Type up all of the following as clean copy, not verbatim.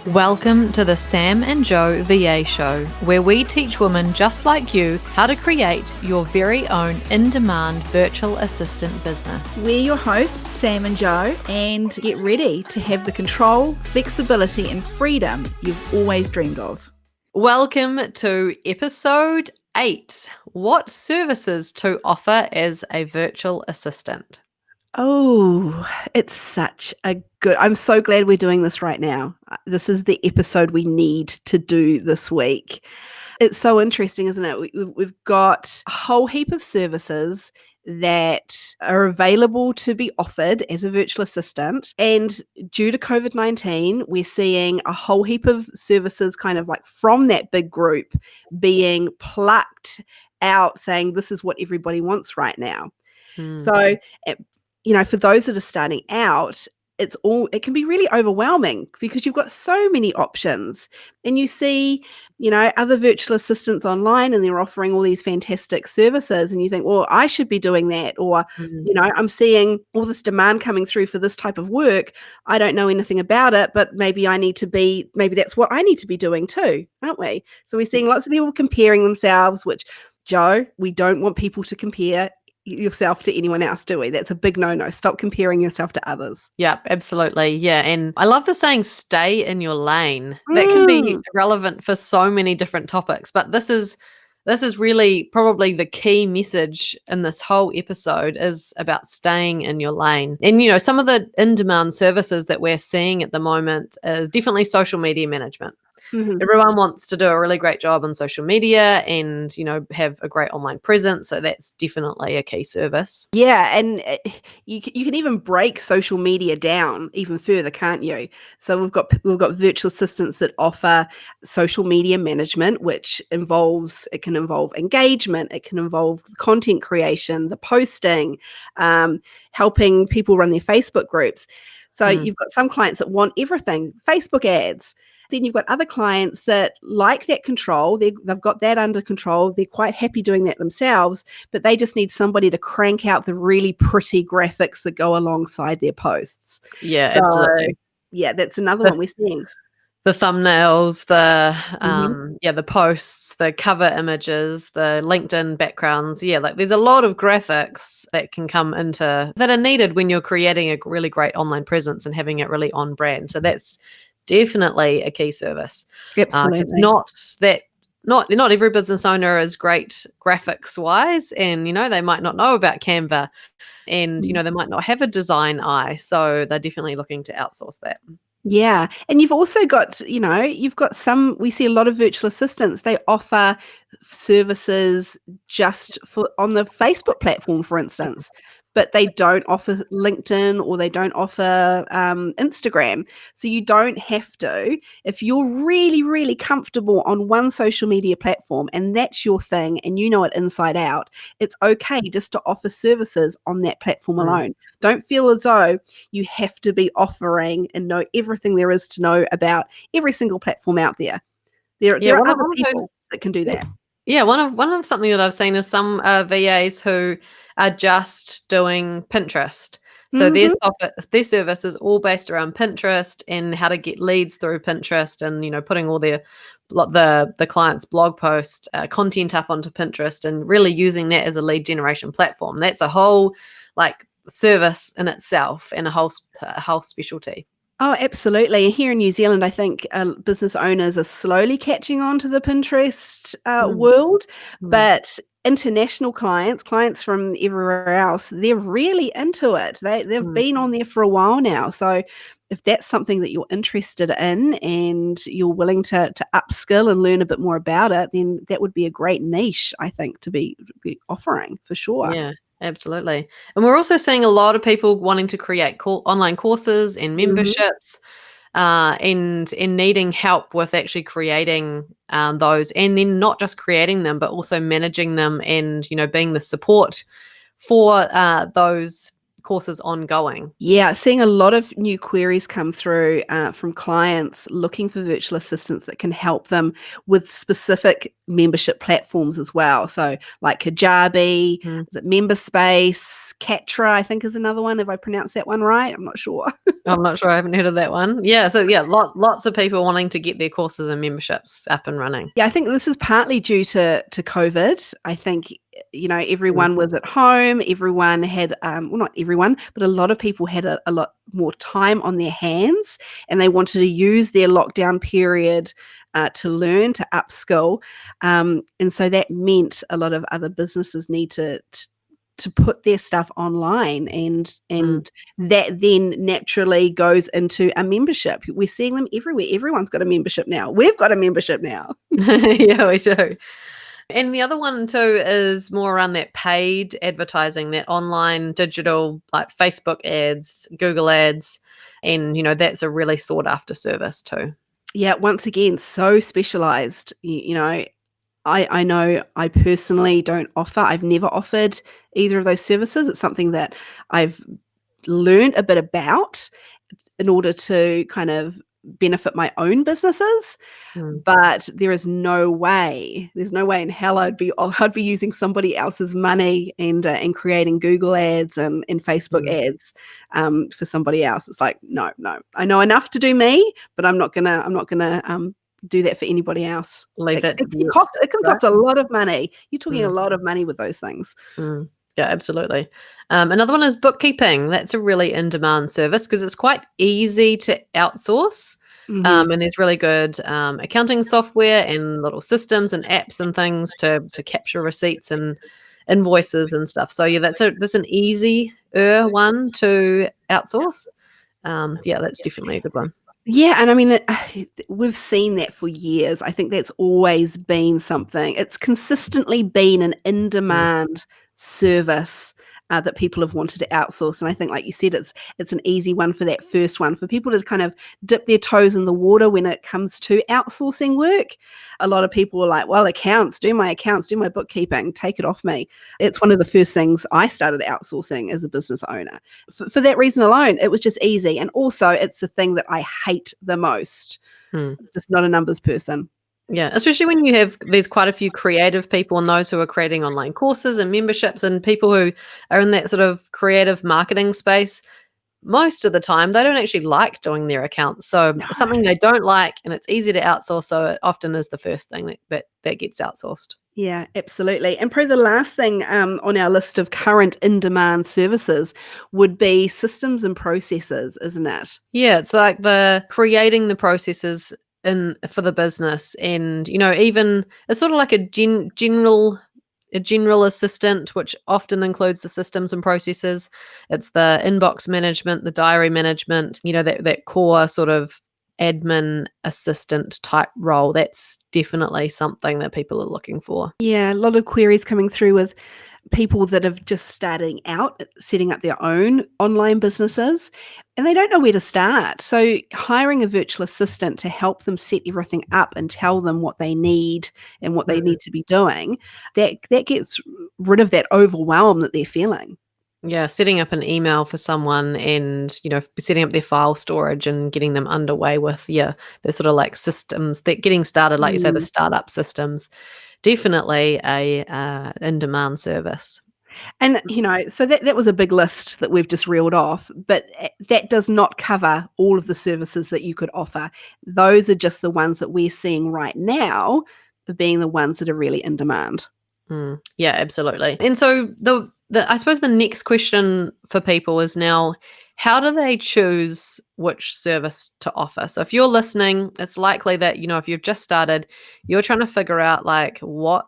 Welcome to the Sam and Joe VA Show, where we teach women just like you how to create your very own in-demand virtual assistant business. We're your hosts, Sam and Joe, and get ready to have the control, flexibility, and freedom you've always dreamed of. Welcome to episode 8, What Services to Offer as a Virtual Assistant. Oh, it's such a good... I'm so glad we're doing this right now. This is the episode we need to do this week. It's so interesting, isn't it? We've got a whole heap of services that are available to be offered as a virtual assistant. And due to COVID-19, we're seeing a whole heap of services kind of like from that big group being plucked out, saying this is what everybody wants right now. So, for those that are starting out, it can be really overwhelming because you've got so many options, and you see, other virtual assistants online and they're offering all these fantastic services, and you think, well, I should be doing that. Or, I'm seeing all this demand coming through for this type of work. I don't know anything about it, but maybe that's what I need to be doing too, aren't we? So we're seeing lots of people comparing themselves, which, Joe, we don't want people to compare yourself to anyone else, do we? That's a big no-no. Stop comparing yourself to others. Yeah, absolutely. Yeah. And I love the saying, stay in your lane. That can be relevant for so many different topics, but this is really probably the key message in this whole episode is about staying in your lane. And, some of the in-demand services that we're seeing at the moment is definitely social media management. Mm-hmm. Everyone wants to do a really great job on social media and, have a great online presence. So that's definitely a key service. Yeah, and you can even break social media down even further, can't you? So we've got virtual assistants that offer social media management, which can involve engagement, it can involve content creation, the posting, helping people run their Facebook groups. So you've got some clients that want everything, Facebook ads. Then you've got other clients that like that control. They've got that under control. They're quite happy doing that themselves, but they just need somebody to crank out the really pretty graphics that go alongside their posts. Yeah, absolutely. Yeah, that's another one we're seeing. The thumbnails, the posts, the cover images, the LinkedIn backgrounds. Yeah, like there's a lot of graphics that are needed when you're creating a really great online presence and having it really on brand. So that's definitely a key service. Absolutely. It's not every business owner is great graphics wise, and they might not know about Canva, and they might not have a design eye, so they're definitely looking to outsource that. Yeah. And you've also got, we see a lot of virtual assistants, they offer services just on the Facebook platform, for instance, but they don't offer LinkedIn or they don't offer Instagram. So you don't have to, if you're really, really comfortable on one social media platform and that's your thing and you know it inside out, it's okay just to offer services on that platform alone. Don't feel as though you have to be offering and know everything there is to know about every single platform out there. There are other people that can do that. Yeah, one of something that I've seen is some VAs who are just doing Pinterest. So their service is all based around Pinterest and how to get leads through Pinterest, and putting all the client's blog post content up onto Pinterest and really using that as a lead generation platform. That's a whole service in itself and a whole specialty. Oh, absolutely. Here in New Zealand, I think business owners are slowly catching on to the Pinterest world, but international clients from everywhere else, they're really into it. They've been on there for a while now. So if that's something that you're interested in and you're willing to upskill and learn a bit more about it, then that would be a great niche, I think, to be offering for sure. Yeah. Absolutely. And we're also seeing a lot of people wanting to create online courses and memberships and needing help with actually creating those, and then not just creating them, but also managing them and, being the support for those courses ongoing. Yeah, seeing a lot of new queries come through from clients looking for virtual assistants that can help them with specific membership platforms as well. So, like Kajabi, Mm. is it Memberspace, Katra, I think is another one. Have I pronounced that one right? I'm not sure. I'm not sure, I haven't heard of that one. Yeah, so yeah, lots of people wanting to get their courses and memberships up and running. Yeah, I think this is partly due to COVID. I think, Mm, everyone was at home. Everyone had, well, not everyone, but a lot of people had a lot more time on their hands, and they wanted to use their lockdown period to learn, to upskill. And so that meant a lot of other businesses need to put their stuff online, and mm. that then naturally goes into a membership. We're seeing them everywhere. Everyone's got a membership now. We've got a membership now. Yeah, we do. And the other one too is more around that paid advertising, that online digital, like Facebook ads, Google ads, and that's a really sought after service too. Yeah, once again, so specialized. I know I personally don't offer, I've never offered either of those services. It's something that I've learned a bit about in order to kind of benefit my own businesses. Mm, But there's no way in hell I'd be using somebody else's money and creating Google ads and Facebook mm. ads for somebody else. It's like, no, no. I know enough to do me, but I'm not gonna do that for anybody else. Leave It, that to it the can cost it experts, can right? cost a lot of money. You're talking a Mm, lot of money with those things. mm. Yeah, absolutely. Another one is bookkeeping. That's a really in-demand service because it's quite easy to outsource. Hmm. And there's really good accounting software and little systems and apps and things to capture receipts and invoices and stuff. So yeah, that's an easier one to outsource. Yeah, that's definitely a good one. Yeah, and I mean, we've seen that for years. I think that's always been something. It's consistently been an Mm, in-demand service that people have wanted to outsource. And I think, like you said, it's an easy one for that first one for people to kind of dip their toes in the water when it comes to outsourcing work. A lot of people are like, "Well, accounts, do my bookkeeping, take it off me." It's one of the first things I started outsourcing as a business owner for that reason alone. It was just easy. And also, it's the thing that I hate the most. mm. Just not a numbers person. Yeah, especially when there's quite a few creative people and those who are creating online courses and memberships and people who are in that sort of creative marketing space. Most of the time, they don't actually like doing their accounts. So No. it's something they don't like, and it's easy to outsource. So it often is the first thing that gets outsourced. Yeah, absolutely. And probably the last thing on our list of current in demand services would be systems and processes, isn't it? Yeah, it's like the creating the processes in for the business, and even it's sort of like a general assistant, which often includes the systems and processes. It's the inbox management, the diary management, that core sort of admin assistant type role. That's definitely something that people are looking for. Yeah, a lot of queries coming through with people that have just starting out, setting up their own online businesses, and they don't know where to start. So, hiring a virtual assistant to help them set everything up and tell them what they need and what they Mm. need to be doing, that gets rid of that overwhelm that they're feeling. Yeah, setting up an email for someone and, setting up their file storage and getting them underway with, yeah, the sort of like systems that getting started, like you say, the Mm. startup systems, definitely a in-demand service. And, so that was a big list that we've just reeled off, but that does not cover all of the services that you could offer. Those are just the ones that we're seeing right now being the ones that are really in demand. Yeah, absolutely. And so the I suppose the next question for people is now, how do they choose which service to offer? So if you're listening, it's likely that, if you've just started, you're trying to figure out like what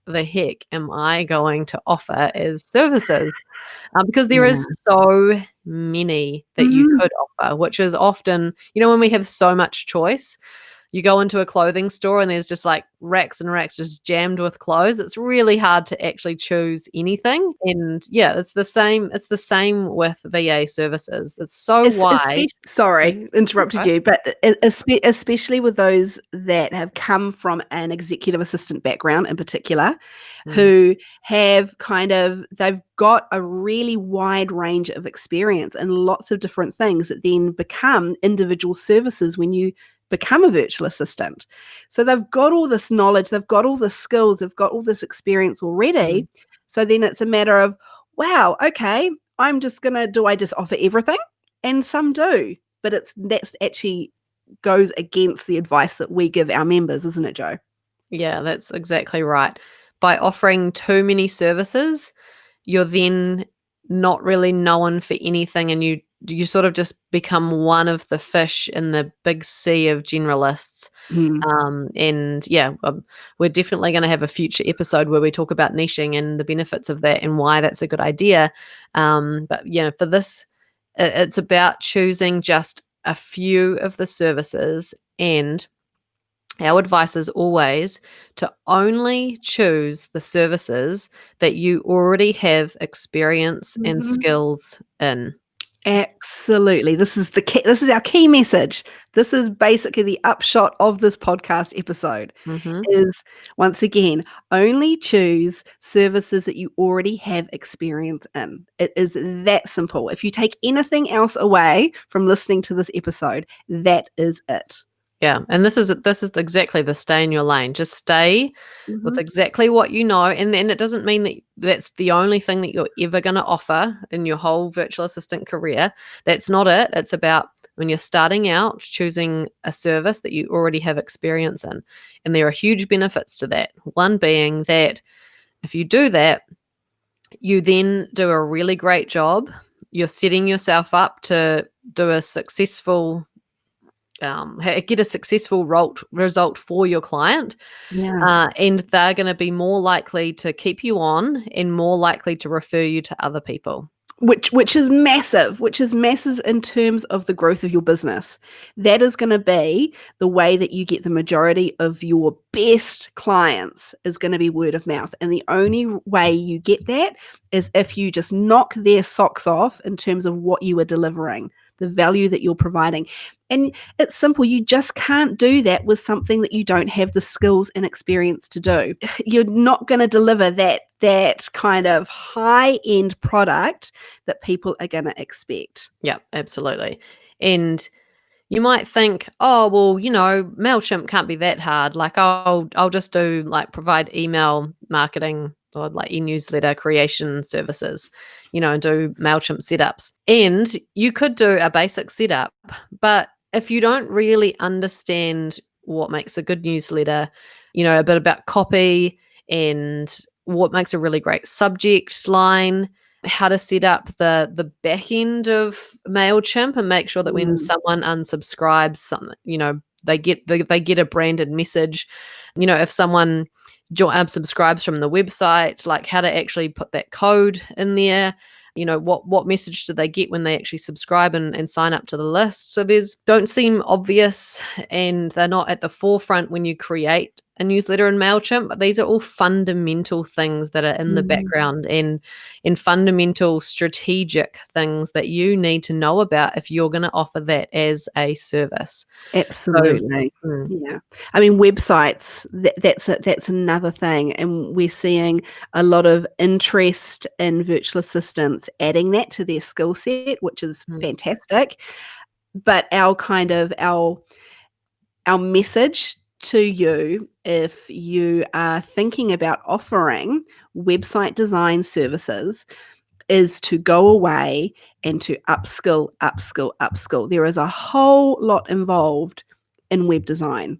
the heck am I going to offer as services? Because there Yeah. is so many that you Mhm. could offer, which is often, when we have so much choice, you go into a clothing store and there's just like racks and racks just jammed with clothes. It's really hard to actually choose anything. And yeah, it's the same. It's the same with VA services. It's so wide. Sorry, interrupted Okay. you, but especially with those that have come from an executive assistant background in particular, Mm, who have they've got a really wide range of experience and lots of different things that then become individual services when you become a virtual assistant. So they've got all this knowledge, they've got all the skills, they've got all this experience mm. already. So then it's a matter of, wow, okay, do I just offer everything? And some do, but that's actually goes against the advice that we give our members, isn't it, Joe? Yeah, that's exactly right. By offering too many services, you're then not really known for anything, and you sort of just become one of the fish in the big sea of generalists. Mm. And yeah, we're definitely going to have a future episode where we talk about niching and the benefits of that and why that's a good idea. But you know, for this, it's about choosing just a few of the services, and our advice is always to only choose the services that you already have experience and Mhm. skills in. Absolutely. This is our key message. This is basically the upshot of this podcast episode Mhm. is, once again, only choose services that you already have experience in. It is that simple. If you take anything else away from listening to this episode, that is it. Yeah, and this is exactly the stay in your lane. Just stay with Mhm. exactly what you know, and it doesn't mean that that's the only thing that you're ever going to offer in your whole virtual assistant career. That's not it. It's about when you're starting out, choosing a service that you already have experience in, and there are huge benefits to that. One being that if you do that, you then do a really great job. You're setting yourself up to do a successful get a successful result for your client, Yeah. and they're going to be more likely to keep you on and more likely to refer you to other people. Which is massive, which is massive in terms of the growth of your business. That is gonna be the way that you get the majority of your best clients is gonna be word of mouth, and the only way you get that is if you just knock their socks off in terms of what you are delivering, the value that you're providing. And it's simple, you just can't do that with something that you don't have the skills and experience to do. You're not gonna deliver that kind of high-end product that people are going to expect. Yeah, absolutely. And you might think, oh well, Mailchimp can't be that hard. Like I'll just do like provide email marketing or like e-newsletter creation services, and do Mailchimp setups. And you could do a basic setup, but if you don't really understand what makes a good newsletter, a bit about copy and what makes a really great subject line, how to set up the back end of Mailchimp and make sure that when Mm, someone unsubscribes, something they get a branded message. If someone subscribes from the website, like how to actually put that code in there. What message do they get when they actually subscribe and sign up to the list? So there's don't seem obvious, and they're not at the forefront when you create a newsletter in Mailchimp. But these are all fundamental things that are in the mhm. background and fundamental strategic things that you need to know about if you're going to offer that as a service. So, Absolutely. mm, Yeah. I mean, websites, that's another thing, and we're seeing a lot of interest in virtual assistants adding that to their skill set, which is mm, fantastic. But our message to you, if you are thinking about offering website design services, is to go away and to upskill, upskill, upskill. There is a whole lot involved in web design.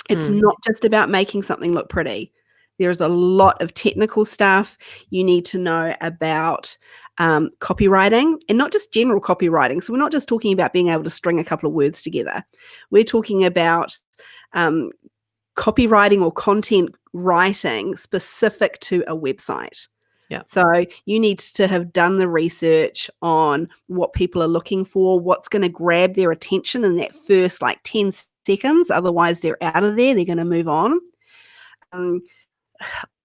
It's mm, not just about making something look pretty. There's a lot of technical stuff you need to know about, copywriting, and not just general copywriting. So we're not just talking about being able to string a couple of words together. We're talking about um, copywriting or content writing specific to a website. yeah. So you need to have done the research on what people are looking for, what's going to grab their attention in that first like 10 seconds. Otherwise, they're out of there. They're going to move on. Um,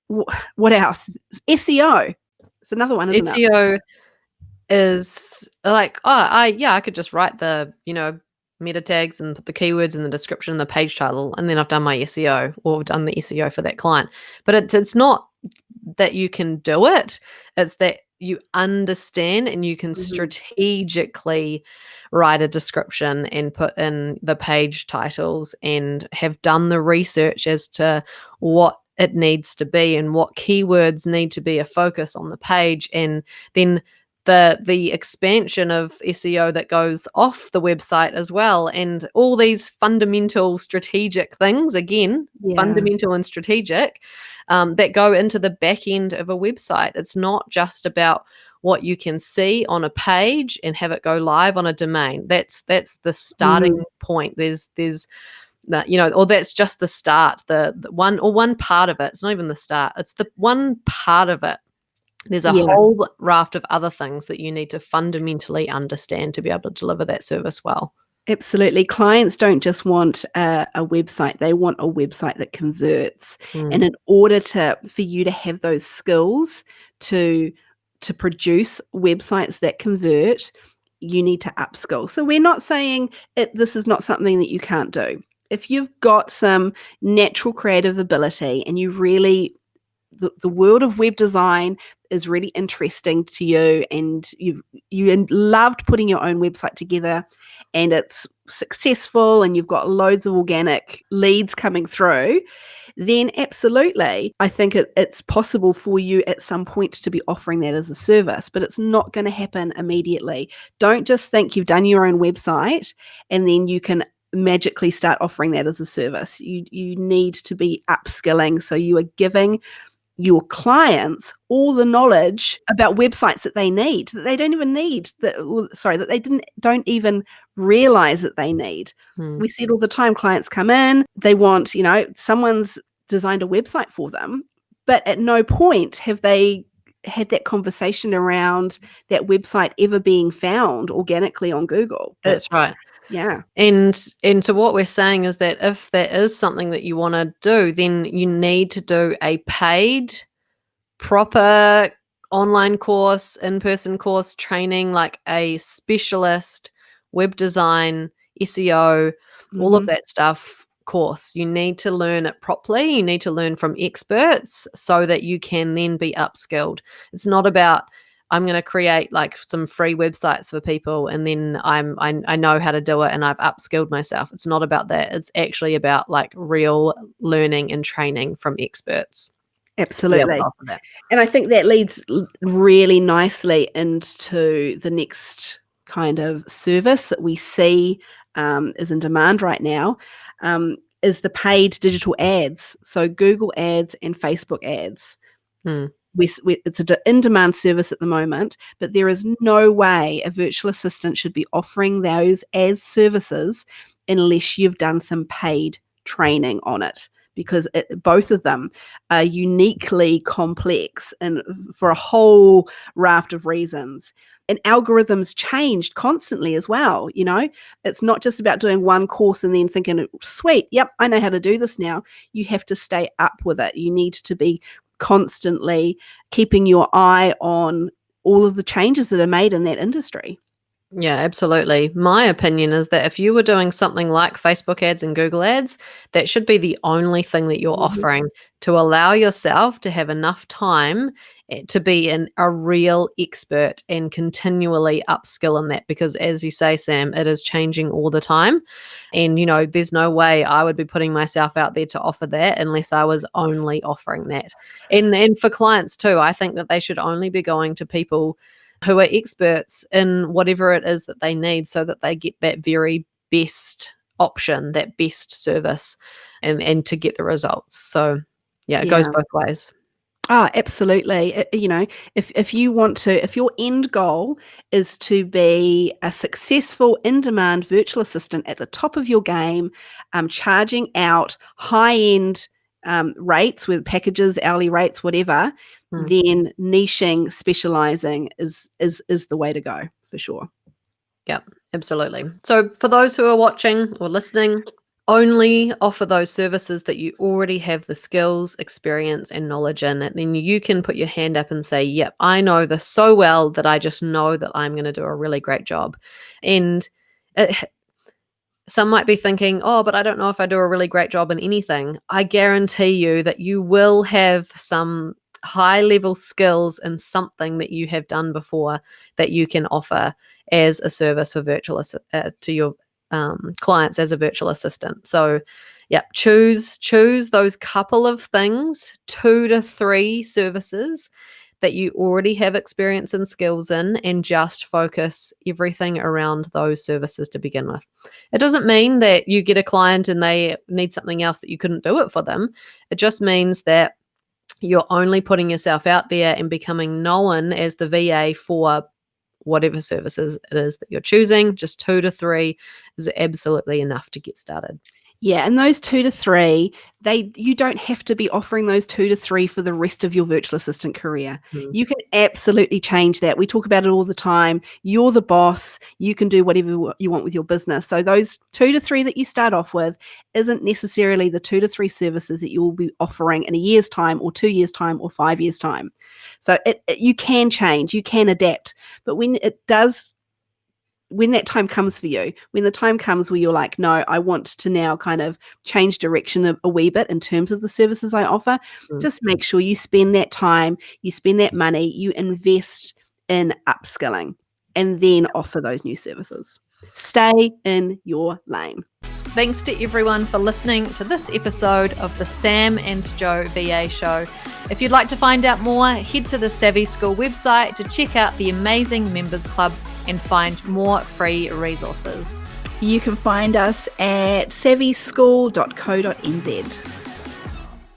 what else? SEO. It's another one, isn't it? SEO is like, I could just write the, meta tags and put the keywords in the description and the page title, and then I've done my SEO or done the SEO for that client. But it's not that you can do it. It's that you understand and you can strategically write a description and put in the page titles and have done the research as to what it needs to be and what keywords need to be a focus on the page, and then the expansion of SEO that goes off the website as well, and all these fundamental strategic things, again, fundamental and strategic, that go into the back end of a website. It's not just about what you can see on a page and have it go live on a domain. That's the starting point. There's that, or that's just the start, the one part of it. It's not even the start. It's the one part of it. There's a whole raft of other things that you need to fundamentally understand to be able to deliver that service well. Absolutely. Clients don't just want a website. They want a website that converts. And in order for you to have those skills to produce websites that convert, you need to upskill. So we're not saying this is not something that you can't do. If you've got some natural creative ability and you really the world of web design is really interesting to you, and you loved putting your own website together, and it's successful, and you've got loads of organic leads coming through, then absolutely, I think it's possible for you at some point to be offering that as a service, but it's not going to happen immediately. Don't just think you've done your own website and then you can magically start offering that as a service. You need to be upskilling, so you are giving your clients all the knowledge about websites that they need, that they don't even need, that they don't even realize that they need. We see it all the time. Clients come in, they want, someone's designed a website for them, but at no point have they had that conversation around that website ever being found organically on Google. That's right. Yeah. And so what we're saying is that if that is something that you want to do, then you need to do a paid, proper online course, in-person course, training, like a specialist web design, SEO, all of that stuff course. You need to learn it properly. You need to learn from experts so that you can then be upskilled. It's not about, I'm going to create like some free websites for people and then I know how to do it and I've upskilled myself. It's not about that. It's actually about like real learning and training from experts. Absolutely. And I think that leads really nicely into the next kind of service that we see is in demand right now, is the paid digital ads. So Google ads and Facebook ads. It's an in-demand service at the moment, but there is no way a virtual assistant should be offering those as services unless you've done some paid training on it, because both of them are uniquely complex and for a whole raft of reasons. And algorithms changed constantly as well. It's not just about doing one course and then thinking, sweet, yep, I know how to do this now. You have to stay up with it. You need to be constantly keeping your eye on all of the changes that are made in that industry. Yeah, absolutely. My opinion is that if you were doing something like Facebook ads and Google ads, that should be the only thing that you're offering, to allow yourself to have enough time to be a real expert and continually upskill in that. Because as you say, Sam, it is changing all the time. And, there's no way I would be putting myself out there to offer that unless I was only offering that. And for clients too, I think that they should only be going to people who are experts in whatever it is that they need, so that they get that very best option, that best service, and to get the results. So it goes both ways. Oh, absolutely. If you want to, if your end goal is to be a successful in-demand virtual assistant at the top of your game, charging out high-end rates with packages, hourly rates, whatever, then niching, specializing is the way to go for sure. Yep, absolutely. So for those who are watching or listening, Only offer those services that you already have the skills, experience, and knowledge in. And then you can put your hand up and say, yep, I know this so well that I just know that I'm going to do a really great job. And some might be thinking, oh, but I don't know if I do a really great job in anything. I guarantee you that you will have some high level skills in something that you have done before that you can offer as a service for to your clients as a virtual assistant. So yeah, choose those couple of things, 2 to 3 services that you already have experience and skills in, and just focus everything around those services to begin with. It doesn't mean that you get a client and they need something else that you couldn't do it for them. It just means that you're only putting yourself out there and becoming known as the VA for whatever services it is that you're choosing. Just 2 to 3 is absolutely enough to get started. Yeah, and those 2 to 3, you don't have to be offering those 2 to 3 for the rest of your virtual assistant career. Mm. You can absolutely change that. We talk about it all the time. You're the boss. You can do whatever you want with your business. So those 2 to 3 that you start off with isn't necessarily the 2 to 3 services that you will be offering in a year's time or 2 years' time or 5 years' time. So you can change, you can adapt. But when that time comes for you, when the time comes where you're like, no, I want to now kind of change direction a wee bit in terms of the services I offer, just make sure you spend that time, you spend that money, you invest in upskilling, and then offer those new services. Stay in your lane. Thanks to everyone for listening to this episode of the Sam and Joe VA Show. If you'd like to find out more, head to the Savvy School website to check out the amazing members club and find more free resources. You can find us at savvyschool.co.nz.